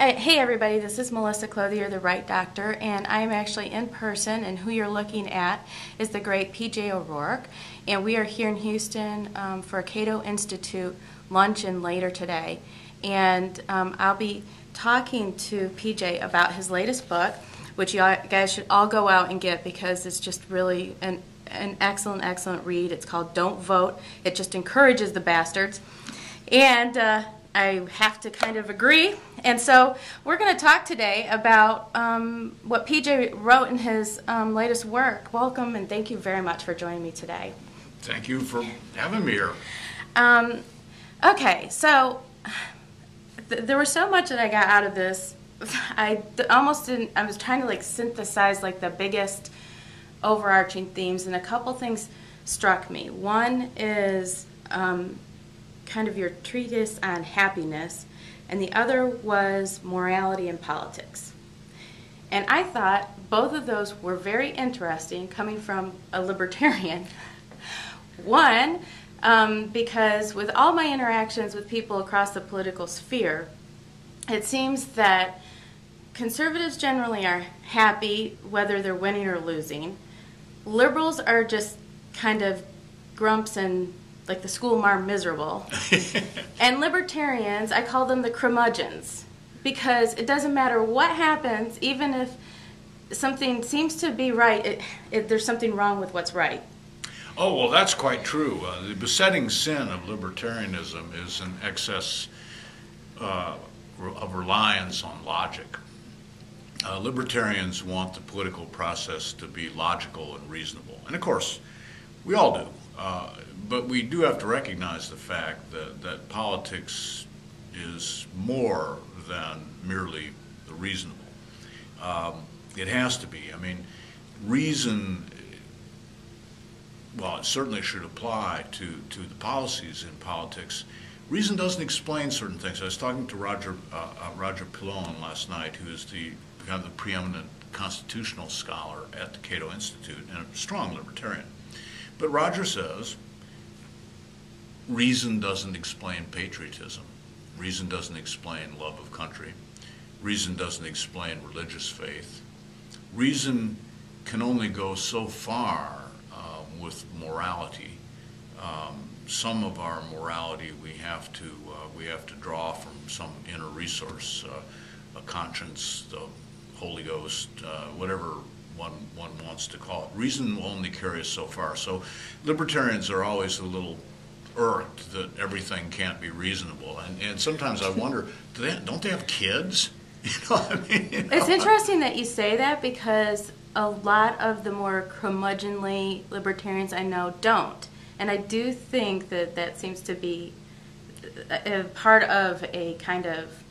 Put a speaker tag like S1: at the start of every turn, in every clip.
S1: Hey everybody, this is Melissa Clouthier, the Right Doctor, and I'm actually in person, and who you're looking at is the great PJ O'Rourke, and we are here in Houston for a Cato Institute luncheon later today, and I'll be talking to PJ about his latest book, which you guys should all go out and get because it's just really an excellent read. It's called Don't Vote. It just encourages the bastards, and I have to kind of agree. And so we're going to talk today about what PJ wrote in his latest work. Welcome, and thank you very much for joining me today.
S2: Thank you for having me here.
S1: Okay, so there was so much that I got out of this. I was trying to like synthesize like the biggest overarching themes, and a couple things struck me. One is kind of your treatise on happiness, and the other was morality and politics. And I thought both of those were very interesting coming from a libertarian. One, because with all my interactions with people across the political sphere, it seems that conservatives generally are happy whether they're winning or losing. Liberals are just kind of grumps and like the schoolmarm miserable. And libertarians, I call them the curmudgeons, because it doesn't matter what happens, even if something seems to be right, there's something wrong with what's right.
S2: Oh, well, that's quite true. The besetting sin of libertarianism is an excess of reliance on logic. Libertarians want the political process to be logical and reasonable. And of course, we all do. But we do have to recognize the fact that politics is more than merely the reasonable. It has to be. I mean, reason, well, it certainly should apply to the policies in politics. Reason doesn't explain certain things. I was talking to Roger Pilon last night, who is kind of the preeminent constitutional scholar at the Cato Institute and a strong libertarian. But Roger says, reason doesn't explain patriotism. Reason doesn't explain love of country. Reason doesn't explain religious faith. Reason can only go so far with morality. Some of our morality we have to draw from some inner resource, a conscience, the Holy Ghost, whatever one wants to call it. Reason will only carry us so far. So libertarians are always a little irked that everything can't be reasonable. And sometimes I wonder, don't they have kids? You know what I mean?
S1: It's interesting that you say that, because a lot of the more curmudgeonly libertarians I know don't. And I do think that seems to be a part of a kind of,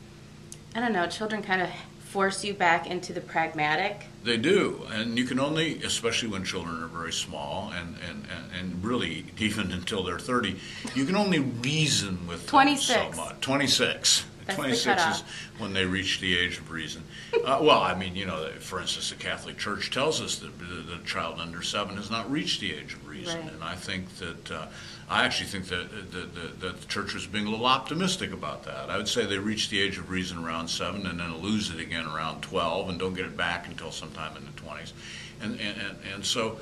S1: I don't know, children kind of force you back into the pragmatic.
S2: They do, and you can only, especially when children are very small, and really even until they're 30, you can only reason with
S1: 26.
S2: Them so much. 26.
S1: That's
S2: 26 is when they reach the age of reason. Well, I mean, you know, for instance, the Catholic Church tells us that the child under 7 has not reached the age of reason,
S1: right.
S2: And I think that I actually think that the Church was being a little optimistic about that. I would say they reach the age of reason around 7 and then lose it again around 12 and don't get it back until sometime in the 20s. And so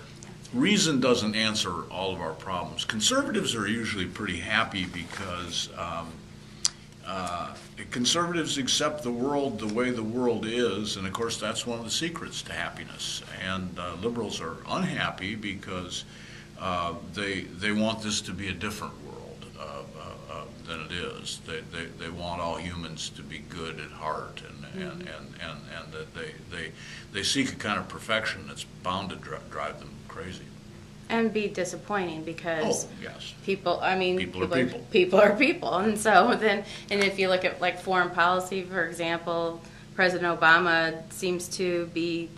S2: reason doesn't answer all of our problems. Conservatives are usually pretty happy because conservatives accept the world the way the world is, and of course that's one of the secrets to happiness. And liberals are unhappy because they want this to be a different world than it is. They want all humans to be good at heart, and that they seek a kind of perfection that's bound to drive them crazy.
S1: And be disappointing, because
S2: people are
S1: people. And so then, and if you look at like foreign policy, for example, President Obama seems to be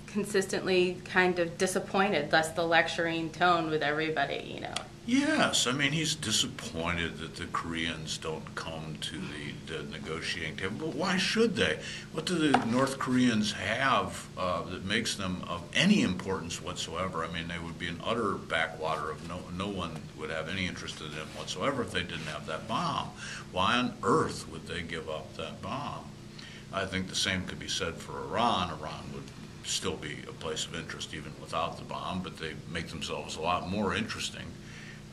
S1: consistently kind of disappointed. That's the lecturing tone with everybody, you know.
S2: Yes, I mean, he's disappointed that the Koreans don't come to the negotiating table. But why should they? What do the North Koreans have that makes them of any importance whatsoever? I mean, they would be an utter backwater of no one would have any interest in them whatsoever if they didn't have that bomb. Why on earth would they give up that bomb? I think the same could be said for Iran. Iran would still be a place of interest even without the bomb, but they make themselves a lot more interesting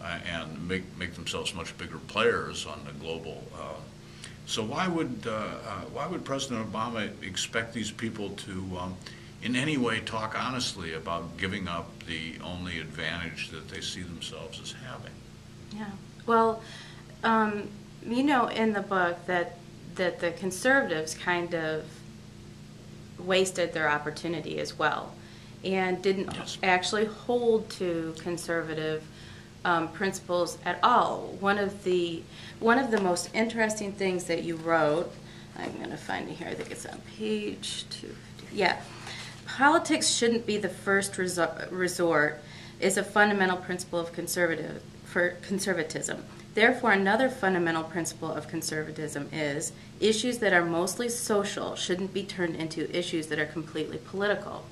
S2: and make themselves much bigger players on the global. So why would President Obama expect these people to in any way talk honestly about giving up the only advantage that they see themselves as having?
S1: Yeah. Well, you know, in the book that the conservatives kind of wasted their opportunity as well, and didn't actually hold to conservative principles at all. One of the most interesting things that you wrote, I'm going to find it here, I think it's on page 250. Yeah. Politics shouldn't be the first resort is a fundamental principle of conservatism. Therefore, another fundamental principle of conservatism is issues that are mostly social shouldn't be turned into issues that are completely political.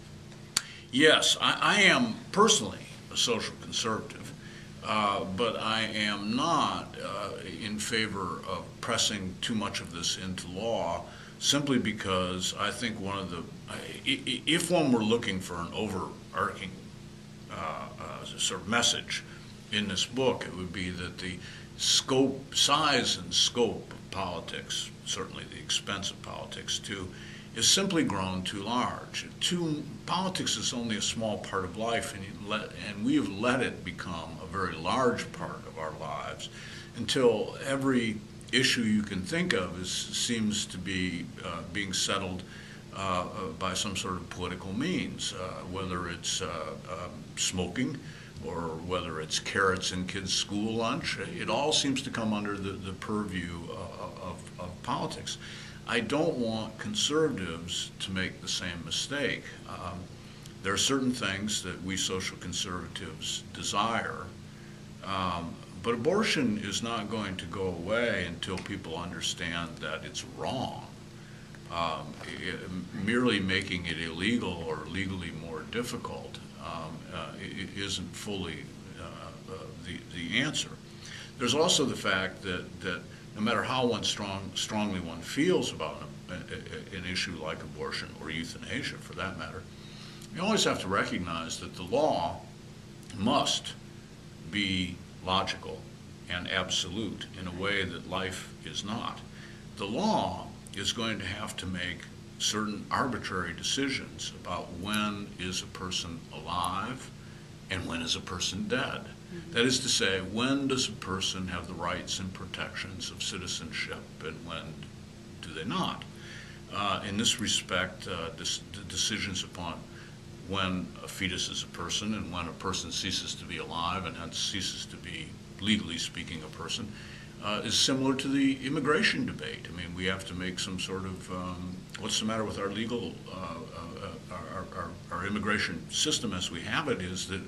S2: Yes, I am personally a social conservative, but I am not in favor of pressing too much of this into law, simply because I think one of the, if one were looking for an overarching sort of message in this book, it would be that the scope, size and scope of politics, certainly the expense of politics too, is simply grown too large. Politics is only a small part of life, and we have let it become a very large part of our lives until every issue you can think of seems to be being settled by some sort of political means, whether it's smoking or whether it's carrots in kids' school lunch. It all seems to come under the purview of politics. I don't want conservatives to make the same mistake. There are certain things that we social conservatives desire, but abortion is not going to go away until people understand that it's wrong. Merely making it illegal or legally more difficult isn't fully the answer. There's also the fact that no matter how strongly one feels about an issue like abortion or euthanasia for that matter, you always have to recognize that the law must be logical and absolute in a way that life is not. The law is going to have to make certain arbitrary decisions about when is a person alive and when is a person dead. Mm-hmm. That is to say, when does a person have the rights and protections of citizenship and when do they not? In this respect, the decisions upon when a fetus is a person and when a person ceases to be alive and hence ceases to be, legally speaking, a person, is similar to the immigration debate. I mean, we have to make some sort of, what's the matter with our legal, our immigration system as we have it is that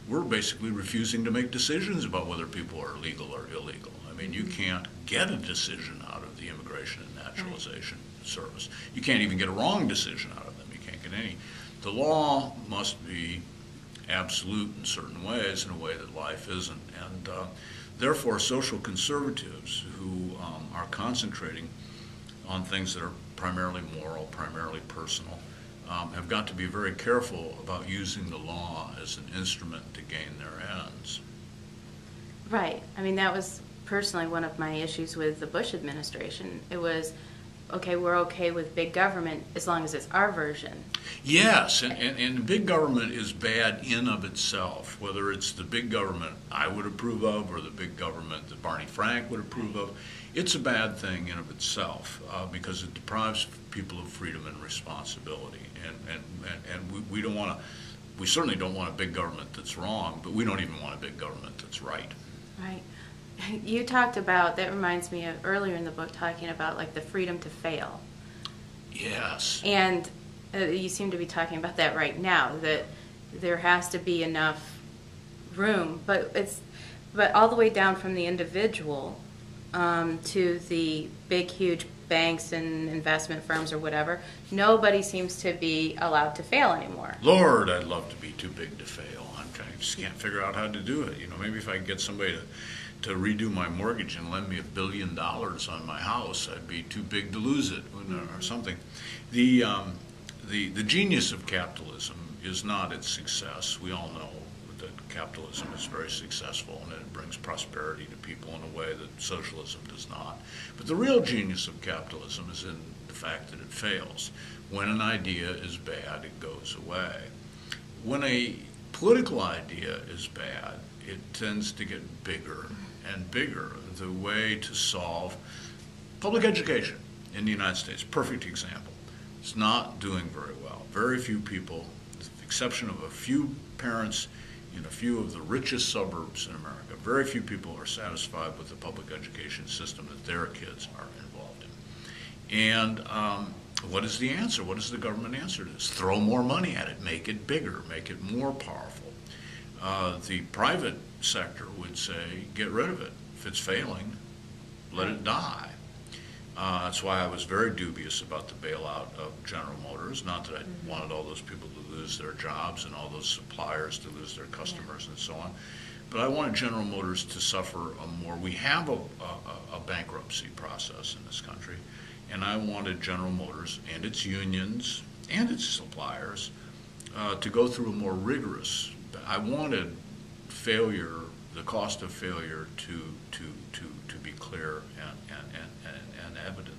S2: we're basically refusing to make decisions about whether people are legal or illegal. I mean, you can't get a decision out of the Immigration and Naturalization Service. You can't even get a wrong decision out of them. You can't get any. The law must be absolute in certain ways, in a way that life isn't. And therefore, social conservatives who are concentrating on things that are primarily moral, primarily personal, have got to be very careful about using the law as an instrument to gain their ends.
S1: Right. I mean, that was personally one of my issues with the Bush administration. It was, okay, we're okay with big government as long as it's our version.
S2: Yes, and big government is bad in of itself, whether it's the big government I would approve of or the big government that Barney Frank would approve of. It's a bad thing in of itself because it deprives people of freedom and responsibility. And we don't want to, we certainly don't want a big government that's wrong, but we don't even want a big government that's right.
S1: Right. You talked about, that reminds me of earlier in the book, talking about like the freedom to fail.
S2: Yes.
S1: And you seem to be talking about that right now, that there has to be enough room, but all the way down from the individual to the big, huge banks and investment firms or whatever, nobody seems to be allowed to fail anymore.
S2: Lord, I'd love to be too big to fail. I just can't figure out how to do it. You know, maybe if I could get somebody to redo my mortgage and lend me $1 billion on my house, I'd be too big to lose it, or something. The genius of capitalism is not its success. We all know that capitalism is very successful and it brings prosperity to people in a way that socialism does not. But the real genius of capitalism is in the fact that it fails. When an idea is bad, it goes away. When a political idea is bad, it tends to get bigger and bigger. The way to solve public education in the United States, perfect example, it's not doing very well. Very few people, with the exception of a few parents in a few of the richest suburbs in America, very few people are satisfied with the public education system that their kids are involved in. And what is the answer? What is the government answer to this? Throw more money at it, make it bigger, make it more powerful. The private sector would say, get rid of it. If it's failing, let it die. That's why I was very dubious about the bailout of General Motors. Not that I wanted all those people to lose their jobs and all those suppliers to lose their customers and so on. But I wanted General Motors to suffer more. We have a bankruptcy process in this country, and I wanted General Motors and its unions and its suppliers to go through a more rigorous. I wanted failure, the cost of failure, to be clear and evident.